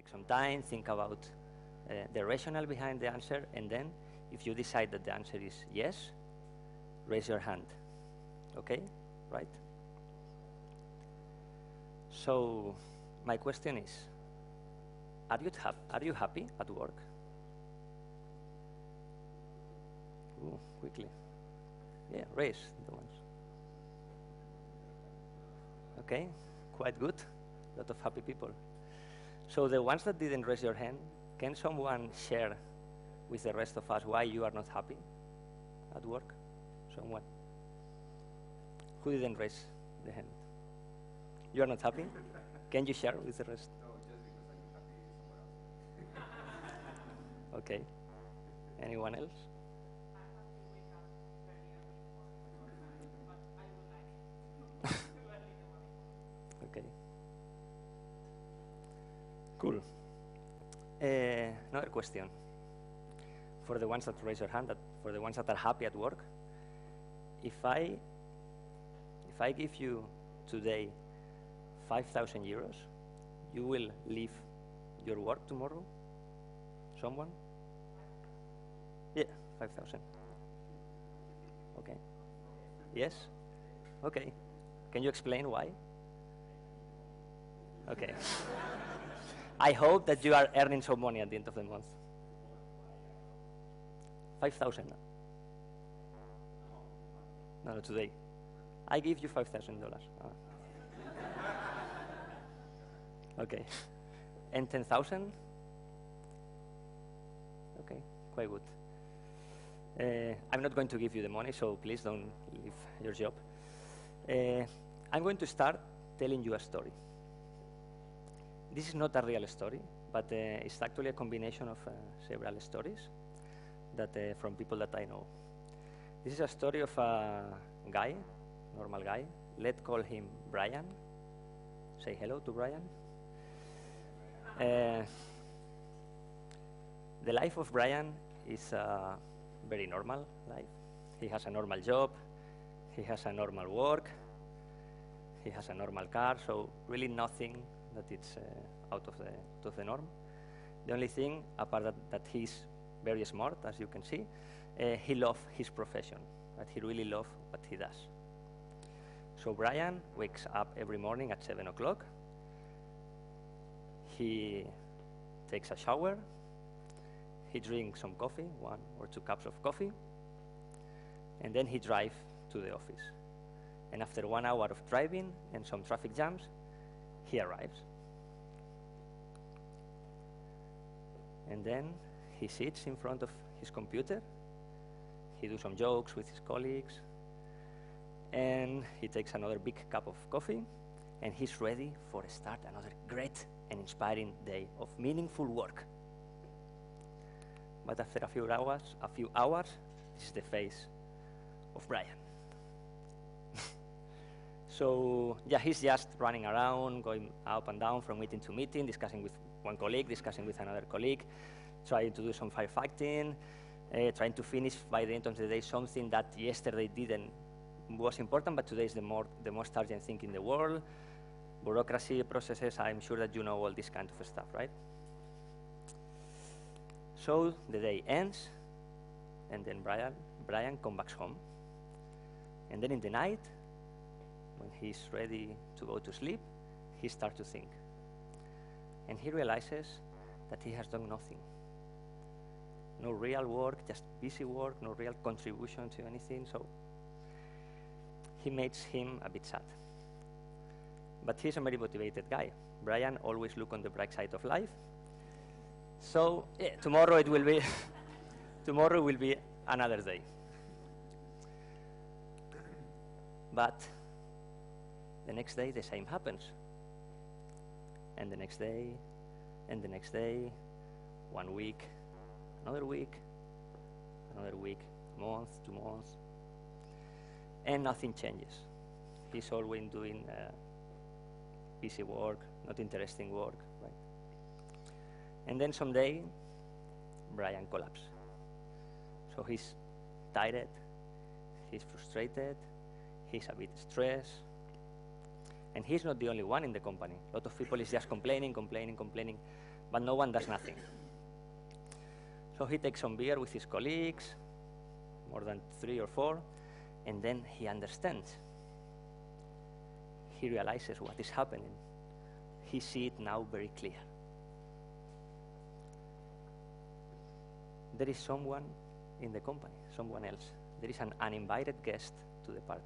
Take some time, think about the rationale behind the answer, and then if you decide that the answer is yes, raise your hand. Okay? Right? So my question is, are you happy at work? Ooh, quickly. Yeah, raise the ones. Okay, quite good. A lot of happy people. So the ones that didn't raise your hand, can someone share with the rest of us why you are not happy at work? Someone? Who didn't raise the hand? You are not happy? Can you share with the rest? No, just because I'm happy somewhere else. Okay. Anyone else? I have to wake up very early in the morning, but I would like too early in the morning. Okay. Cool. Another question. For the ones that raise your hand, for the ones that are happy at work, if I give you today 5,000 euros, you will leave your work tomorrow? Someone? Yeah, 5,000. Okay. Yes? Okay. Can you explain why? Okay. I hope that you are earning some money at the end of the month. 5,000. No, today. I give you $5,000. Okay. And 10,000? Okay, quite good. I'm not going to give you the money, so please don't leave your job. I'm going to start telling you a story. This is not a real story, but it's actually a combination of several stories that from people that I know. This is a story of a guy, normal guy. Let's call him Brian. Say hello to Brian. The life of Brian is a very normal life. He has a normal job. He has a normal work. He has a normal car, so really nothing that it's out of the norm. The only thing, apart that he's very smart, as you can see, he loves his profession, but he really loves what he does. So Brian wakes up every morning at 7 o'clock. He takes a shower. He drinks some coffee, 1 or 2 cups of coffee, and then he drives to the office. And after 1 hour of driving and some traffic jams, he arrives. And then he sits in front of his computer. He does some jokes with his colleagues. And he takes another big cup of coffee. And he's ready for start another great and inspiring day of meaningful work. But after a few hours, this is the face of Brian. So yeah, he's just running around, going up and down from meeting to meeting, discussing with one colleague, discussing with another colleague, trying to do some firefighting, trying to finish by the end of the day something that yesterday was important, but today is the most urgent thing in the world. Bureaucracy, processes, I'm sure that you know all this kind of stuff, right? So the day ends, and then Brian comes back home. And then in the night, when he's ready to go to sleep, he starts to think. And he realizes that he has done nothing. No real work, just busy work, no real contribution to anything, so he makes him a bit sad. But he's a very motivated guy. Brian always looks on the bright side of life. So yeah, tomorrow it will be tomorrow will be another day. But the next day the same happens. And the next day, and the next day, 1 week, another week, month, 2 months, and nothing changes. He's always doing busy work, not interesting work, right? And then someday, Brian collapses. So he's tired, he's frustrated, he's a bit stressed, and he's not the only one in the company. A lot of people is just complaining. but no one does nothing. So he takes some beer with his colleagues, more than 3 or 4, and then he understands. He realizes what is happening. He sees it now very clear. There is someone in the company, someone else. There is an uninvited guest to the party.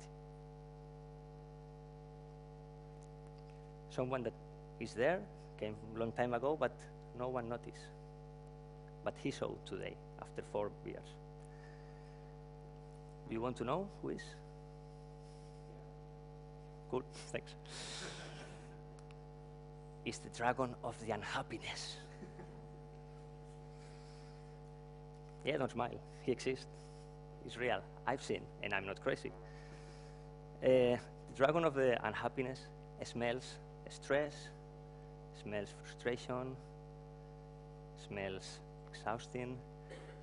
Someone that is there, came a long time ago, but no one noticed. But he saw today, after 4 beers. Do you want to know who is? Cool, thanks. It's the dragon of the unhappiness. Yeah, don't smile. He exists. He's real. I've seen, and I'm not crazy. The dragon of the unhappiness smells stress, smells frustration, smells exhausting,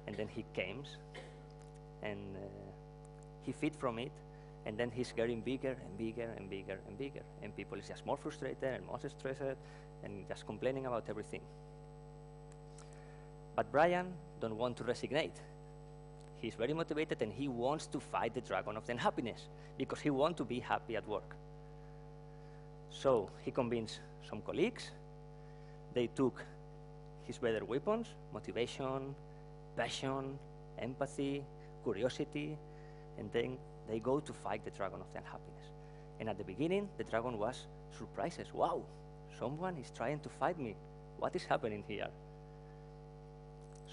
and then he comes, and he feeds from it, and then he's getting bigger and bigger and bigger and bigger, and people is just more frustrated and more stressed and just complaining about everything. But Brian don't want to resignate. He's very motivated, and he wants to fight the dragon of the unhappiness because he wants to be happy at work. So he convinced some colleagues. They took his better weapons: motivation, passion, empathy, curiosity, and then they go to fight the dragon of the unhappiness. And at the beginning, the dragon was surprises. Wow, someone is trying to fight me. What is happening here?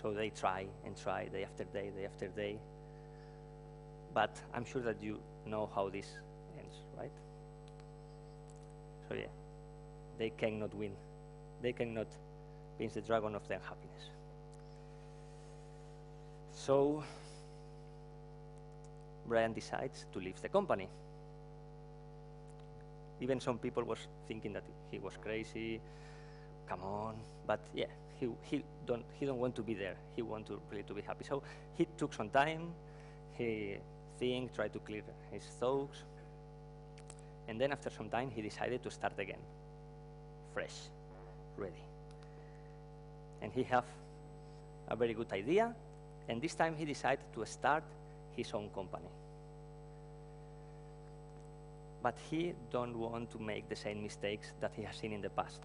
So they try and try, day after day, day after day. But I'm sure that you know how this ends, right? So yeah, they cannot win. They cannot pinch the dragon of the unhappiness. So Brian decides to leave the company. Even some people was thinking that he was crazy, come on, but yeah, he don't want to be there. He want to really to be happy. So he took some time, he tried to clear his thoughts, and then after some time he decided to start again, fresh, ready. And he have a very good idea, and this time he decided to start his own company. But he don't want to make the same mistakes that he has seen in the past.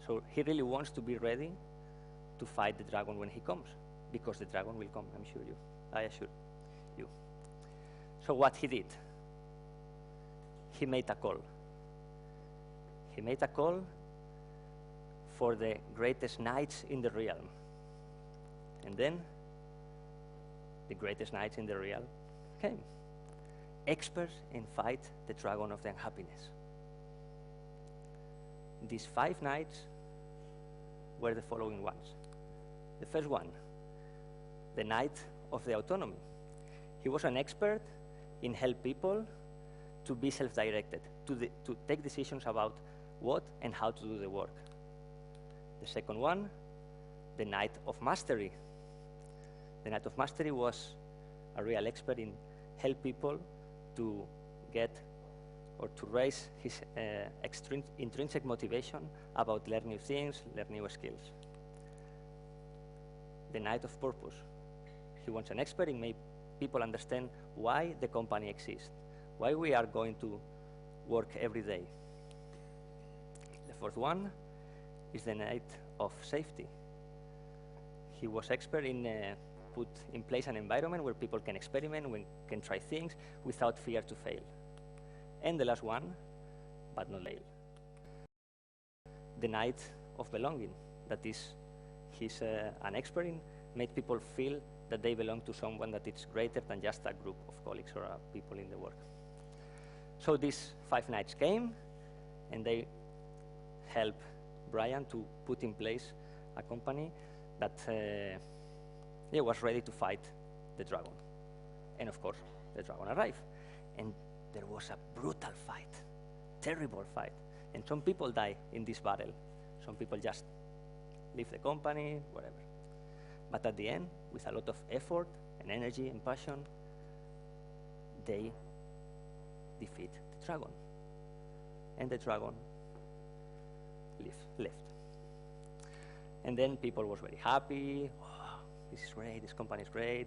So he really wants to be ready to fight the dragon when he comes, because the dragon will come, I assure you. So what he did? He made a call. He made a call for the greatest knights in the realm. And then the greatest knights in the realm came. Experts in fight the dragon of the unhappiness. These 5 knights were the following ones. The first one, the knight of the autonomy. He was an expert in help people to be self-directed, to take decisions about what and how to do the work. The second one, the knight of mastery. The knight of mastery was a real expert in help people to get or to raise his intrinsic motivation about learn new things, learn new skills. The knight of purpose. He wants an expert in making people understand why the company exists, why we are going to work every day. The fourth one is the knight of safety. He was expert in put in place an environment where people can experiment, can try things without fear to fail. And the last one, but not least, the knight of belonging. That is, he's an expert in make people feel that they belong to someone that is greater than just a group of colleagues or people in the work. So these 5 knights came, and they helped Brian to put in place a company that was ready to fight the dragon. And of course, the dragon arrived. And there was a brutal fight, terrible fight. And some people die in this battle. Some people just leave the company, whatever. But at the end, with a lot of effort and energy and passion, they defeat the dragon. And the dragon left. And then people was very happy. Oh, this is great. This company is great.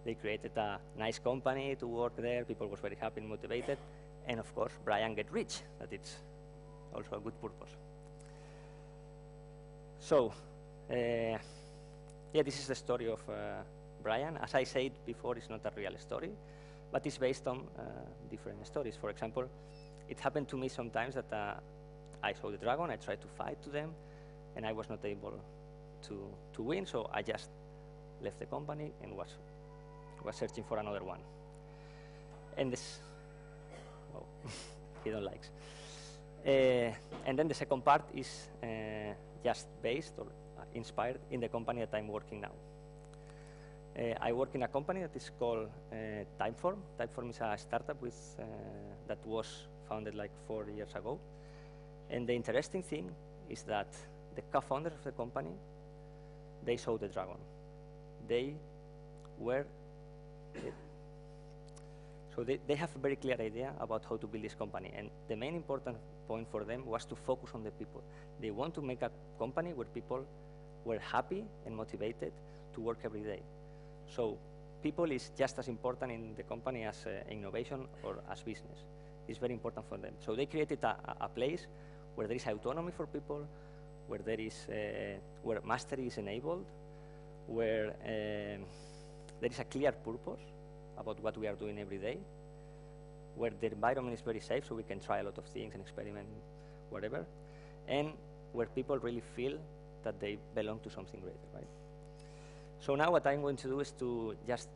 They created a nice company to work there. People was very happy and motivated. And of course, Brian get rich. That it's also a good purpose. So, yeah, this is the story of Brian. As I said before, it's not a real story, but it's based on different stories. For example, it happened to me sometimes that I saw the dragon, I tried to fight to them, and I was not able to win, so I just left the company and was searching for another one. And this, oh, he don't likes. And then the second part is just based or inspired in the company that I'm working now. I work in a company that is called Typeform. Typeform is a startup that was founded like 4 years ago. And the interesting thing is that the co-founders of the company, they saw the dragon. They were, so they have a very clear idea about how to build this company. And the main important point for them was to focus on the people. They want to make a company where people were happy and motivated to work every day. So people is just as important in the company as innovation or as business. It's very important for them. So they created a place where there is autonomy for people, where there is where mastery is enabled, where there is a clear purpose about what we are doing every day, where the environment is very safe, so we can try a lot of things and experiment whatever, and where people really feel that they belong to something greater, right? So now what I'm going to do is to just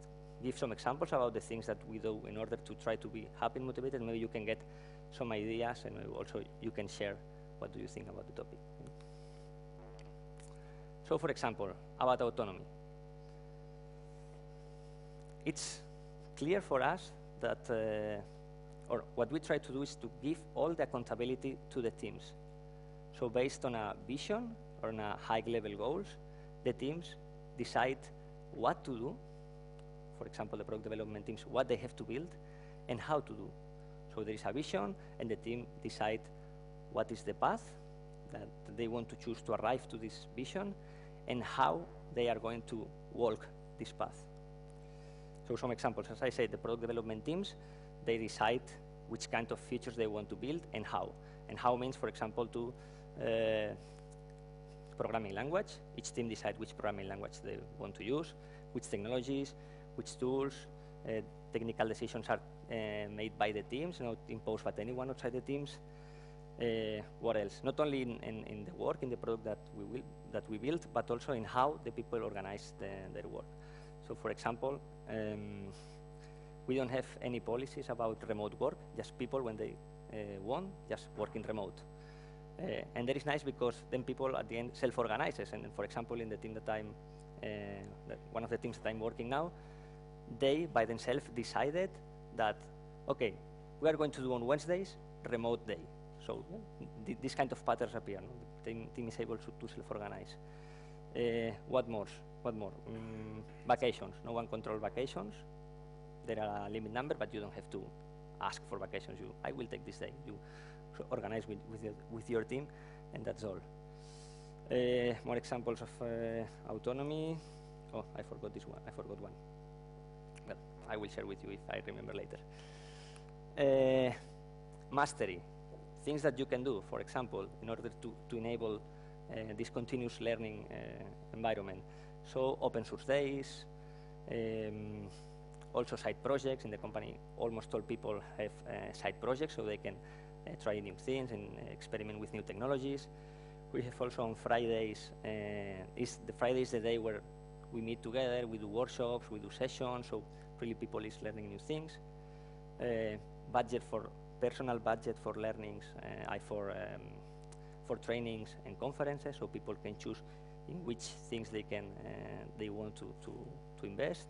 give some examples about the things that we do in order to try to be happy and motivated. Maybe you can get some ideas, and maybe also you can share what do you think about the topic. So for example, about autonomy. It's clear for us that, or what we try to do is to give all the accountability to the teams. So based on a vision or on a high-level goals, the teams decide what to do. For example, the product development teams, what they have to build and how to do. So there is a vision, and the team decide what is the path that they want to choose to arrive to this vision and how they are going to walk this path. So some examples, as I said, the product development teams, they decide which kind of features they want to build and how. And how means, for example, to programming language. Each team decides which programming language they want to use, which technologies, which tools. Technical decisions are made by the teams, not imposed by anyone outside the teams. What else? Not only in the work, in the product that we build, but also in how the people organize their work. So for example, we don't have any policies about remote work, just people when they want, just working remote. And that is nice because then people at the end self-organizes. And for example, in the team that I'm, one of the teams that I'm working now, they by themselves decided that, okay, we are going to do on Wednesdays, remote day. So this kind of patterns appear. No? The team is able to self-organize. What more? Vacations. No one controls vacations. There are a limit number, but you don't have to ask for vacations. I will take this day. You organize with your team, and that's all. More examples of autonomy. Oh, I forgot this one. I forgot one. Well, I will share with you if I remember later. Mastery. Things that you can do, for example, in order to enable this continuous learning environment. So open source days, also side projects. In the company, almost all people have side projects, so they can try new things and experiment with new technologies. We have also on Fridays, Friday is the day where we meet together, we do workshops, we do sessions, so really people is learning new things. Personal budget for learnings, for trainings and conferences, so people can choose in which things they want to invest.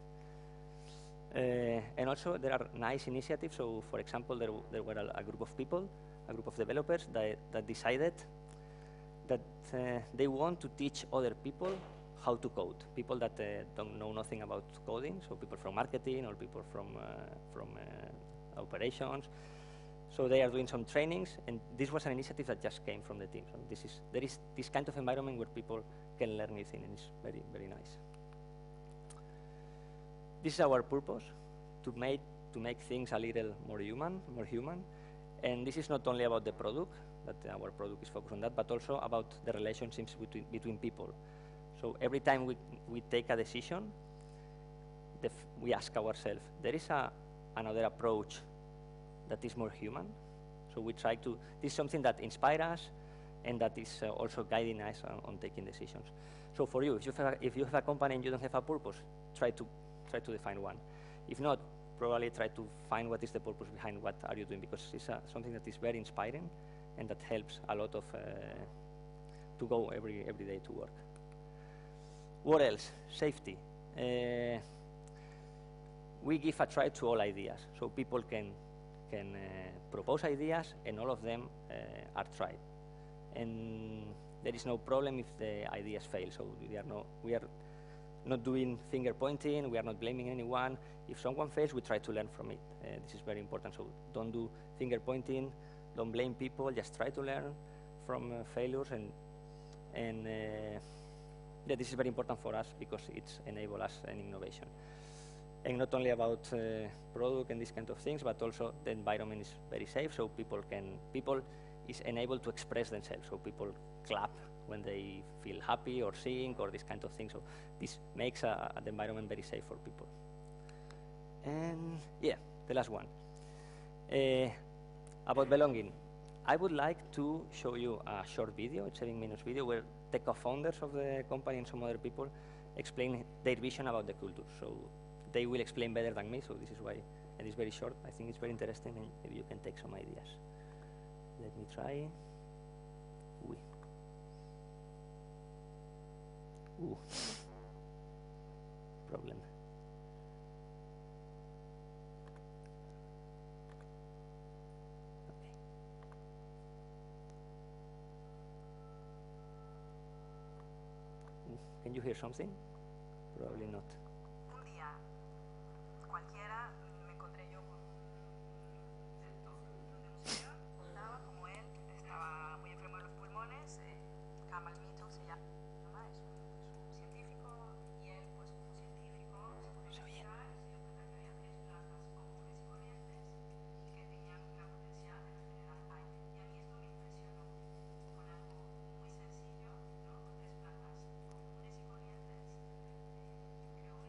And also there are nice initiatives. So for example, there were a group of people, a group of developers that decided that they want to teach other people how to code. People that don't know nothing about coding, so people from marketing or people from operations. So they are doing some trainings, and this was an initiative that just came from the team. So there is this kind of environment where people can learn new things, and it's very, very nice. This is our purpose, to make things a little more human. And this is not only about the product, that our product is focused on that, but also about the relationships between people. So every time we take a decision, we ask ourselves, there is another approach that is more human. So we try to, this is something that inspires us and that is also guiding us on taking decisions. So for you, if you have a company and you don't have a purpose, try to define one. If not, probably try to find what is the purpose behind what are you doing, because it's something that is very inspiring and that helps a lot of to go every day to work. What else? Safety. We give a try to all ideas, so people can propose ideas, and all of them are tried. And there is no problem if the ideas fail. So we are not doing finger pointing. We are not blaming anyone. If someone fails, we try to learn from it. This is very important. So don't do finger pointing. Don't blame people. Just try to learn from failures. And yeah, this is very important for us because it's enables us an innovation. And not only about product and these kind of things, but also the environment is very safe. So people is enabled to express themselves. So people clap when they feel happy or sing or this kind of thing. So this makes the environment very safe for people. And yeah, the last one. About belonging. I would like to show you a short video, a 7-minute video, where the co-founders of the company and some other people explain their vision about the culture. So they will explain better than me, so this is why it is very short. I think it's very interesting, and maybe you can take some ideas. Let me try. Ooh. Problem. Okay. Can you hear something? Probably not. Un día cualquiera me encontré yo con un director de museo, contaba como él estaba muy enfermo de los pulmones, Kamal Mitchell se llama, es un científico, y él pues como científico se puso a investigar y se dio cuenta que había 3 plantas comunes y corrientes que tenían un gran potencial de regenerar aire. Y a mí esto me impresionó con algo muy sencillo, ¿no? Con 3 plantas comunes y corrientes, creo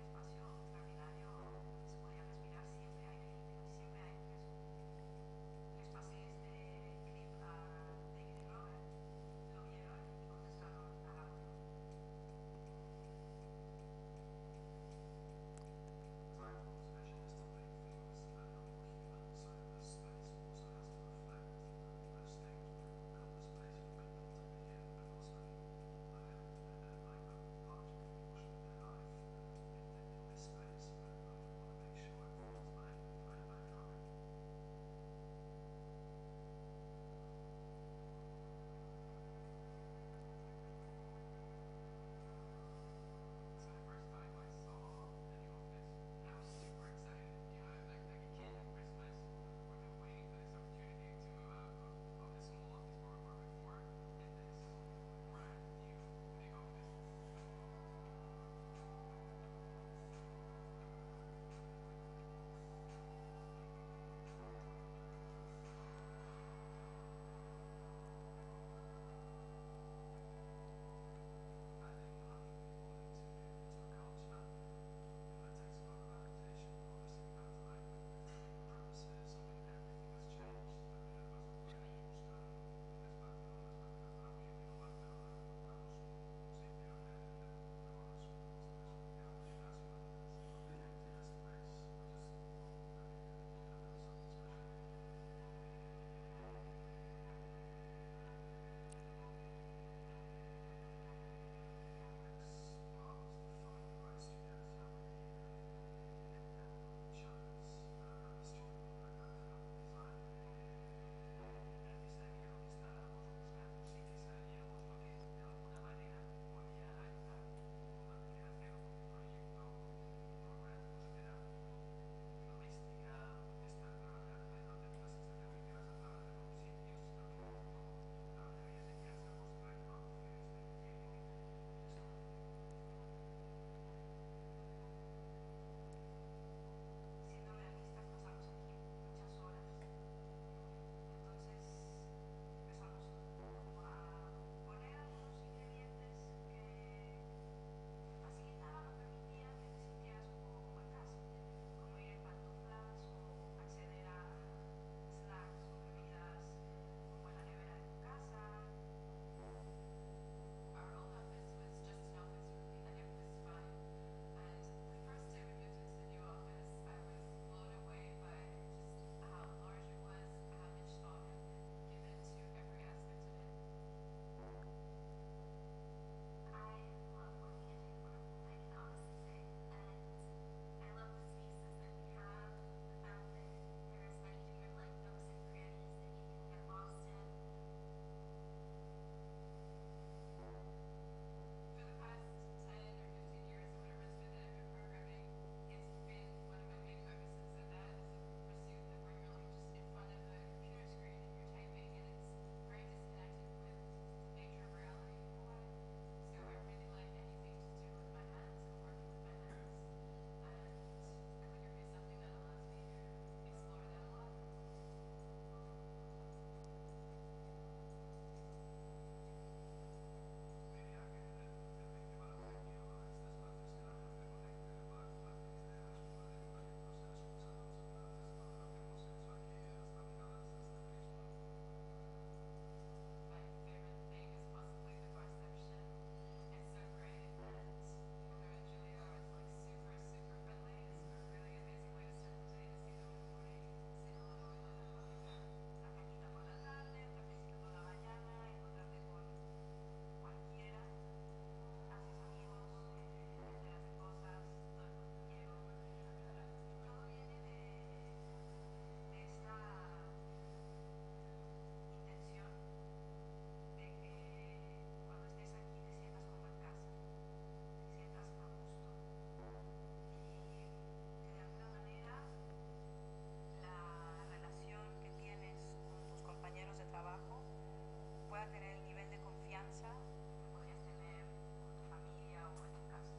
pueda tener el nivel de confianza que podrías tener con tu familia o en tu casa.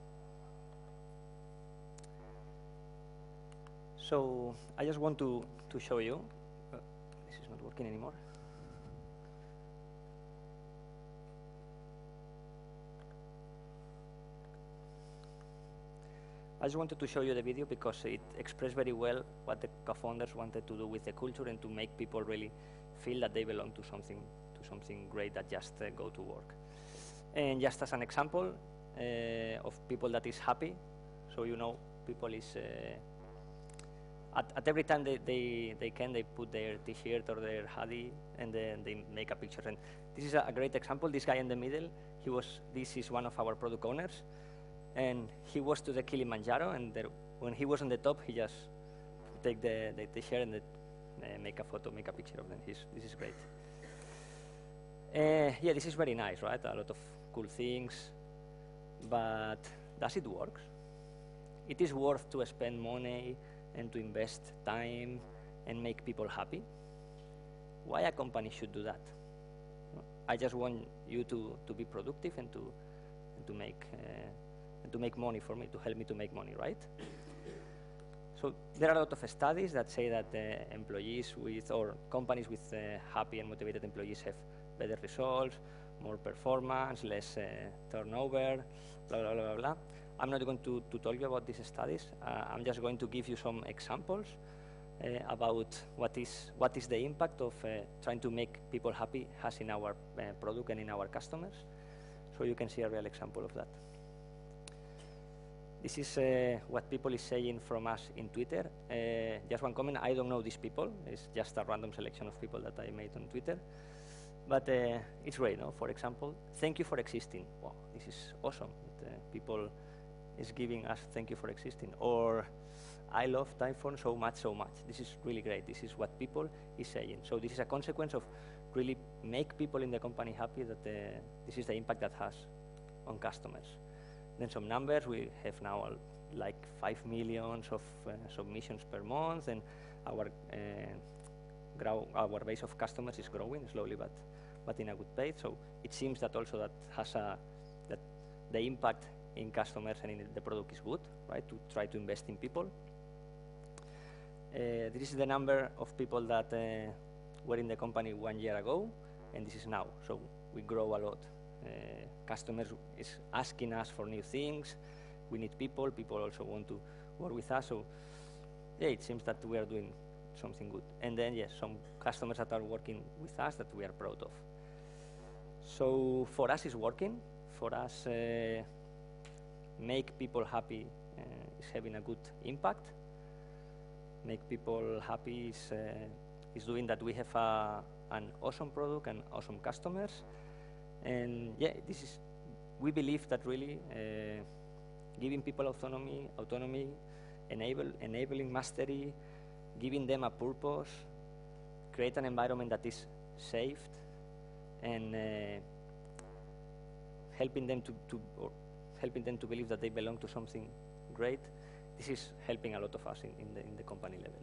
So I just want to show you. This is not working anymore. I just wanted to show you the video because it expressed very well what the co-founders wanted to do with the culture and to make people really feel that they belong to something great that just go to work. And just as an example of people that is happy, so you know people is at every time they can, they put their t-shirt or their hoodie and then they make a picture. And this is a great example. This guy in the middle, this is one of our product owners. And he was to the Kilimanjaro, and when he was on the top, he just take the t-shirt and make a photo, make a picture of them. This is great. Yeah, this is very nice, right? A lot of cool things, but does it work? It is worth to spend money and to invest time and make people happy. Why a company should do that? I just want you to be productive and to make money for me, to help me to make money, right? So there are a lot of studies that say that employees or companies with happy and motivated employees have better results, more performance, less turnover, blah, blah, blah, blah, blah. I'm not going to tell you about these studies. I'm just going to give you some examples about what is the impact of trying to make people happy has in our product and in our customers. So you can see a real example of that. This is what people is saying from us in Twitter. Just one comment, I don't know these people. It's just a random selection of people that I made on Twitter. But it's great, no? For example, thank you for existing. Wow, this is awesome. That, people is giving us thank you for existing. Or I love Typeform so much, so much. This is really great. This is what people is saying. So this is a consequence of really make people in the company happy that this is the impact that has on customers. Then some numbers, we have now like 5 million of submissions per month, and our base of customers is growing slowly, but in a good pace. So it seems that also that has that the impact in customers and in the product is good, right? To try to invest in people. This is the number of people that were in the company 1 year ago, and this is now. So we grow a lot. Customers is asking us for new things. We need people. People also want to work with us. So yeah, it seems that we are doing something good. And then yes, some customers that are working with us that we are proud of. So for us, it's working. For us, make people happy is having a good impact. Make people happy is doing that we have an awesome product and awesome customers. And yeah, we believe that really giving people autonomy, enabling mastery, giving them a purpose, create an environment that is safe, and helping them to believe that they belong to something great. This is helping a lot of us in the company level.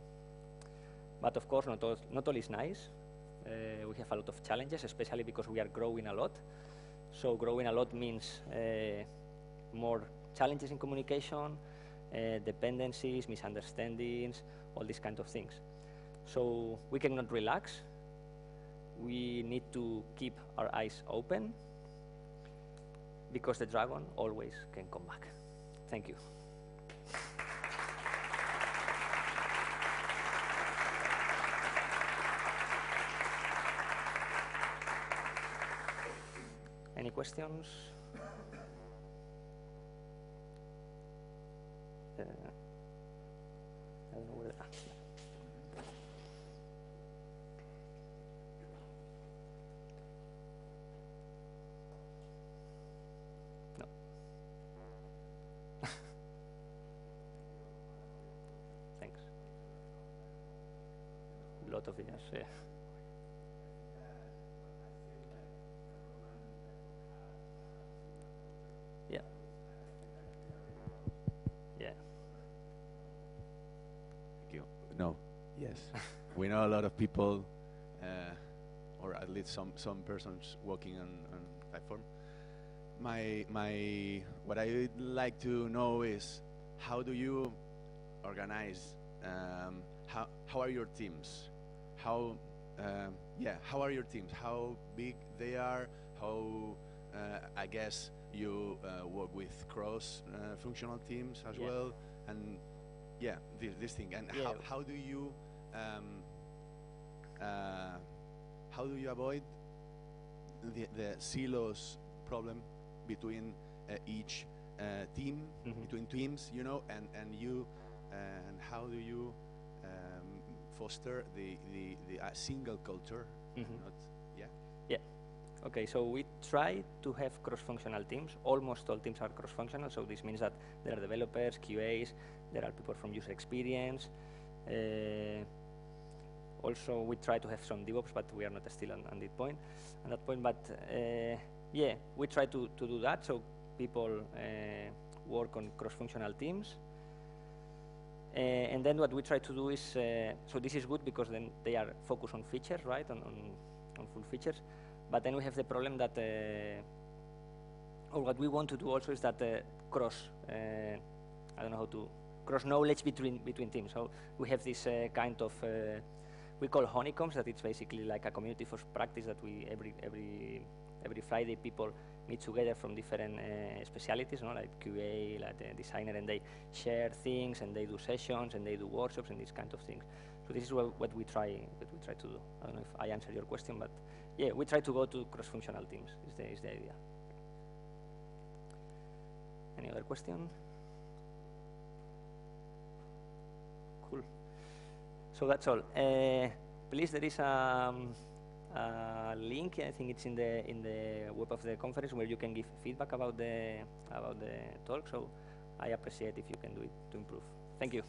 But of course, not all is nice. We have a lot of challenges, especially because we are growing a lot. So growing a lot means more challenges in communication, dependencies, misunderstandings, all these kinds of things. So we cannot relax. We need to keep our eyes open because the dragon always can come back. Thank you. Any questions? I don't know where. No. Thanks. A lot of years, yeah. Yeah. Yeah. Thank you. No. Yes. We know a lot of people, or at least some persons working on Typeform. What I would like to know is, how do you organize? How are your teams? How are your teams? How big they are? How I guess you work with cross functional teams as well, and this thing. And how do you avoid the silos problem between each team, between teams, you know, and you, and how do you foster the single culture? Not, yeah. Okay, so we try to have cross-functional teams. Almost all teams are cross-functional, so this means that there are developers, QAs, there are people from user experience. Also, we try to have some DevOps, but we are not still on that point. But we try to do that. So people work on cross-functional teams. And then what we try to do is, so this is good because then they are focused on features, right, on full features. But then we have the problem that, or what we want to do also is that cross, I don't know how to, cross knowledge between teams. So we have this kind of, we call honeycombs, that it's basically like a community for practice that we, every Friday people meet together from different specialities, no? Like QA, like the designer, and they share things, and they do sessions, and they do workshops, and these kind of things. So this is what we try to do. I don't know if I answered your question, but yeah, we try to go to cross-functional teams, is the idea. Any other question? Cool. So that's all. Please, there is a link. I think it's in the web of the conference where you can give feedback about the talk. So I appreciate if you can do it to improve. Thank you.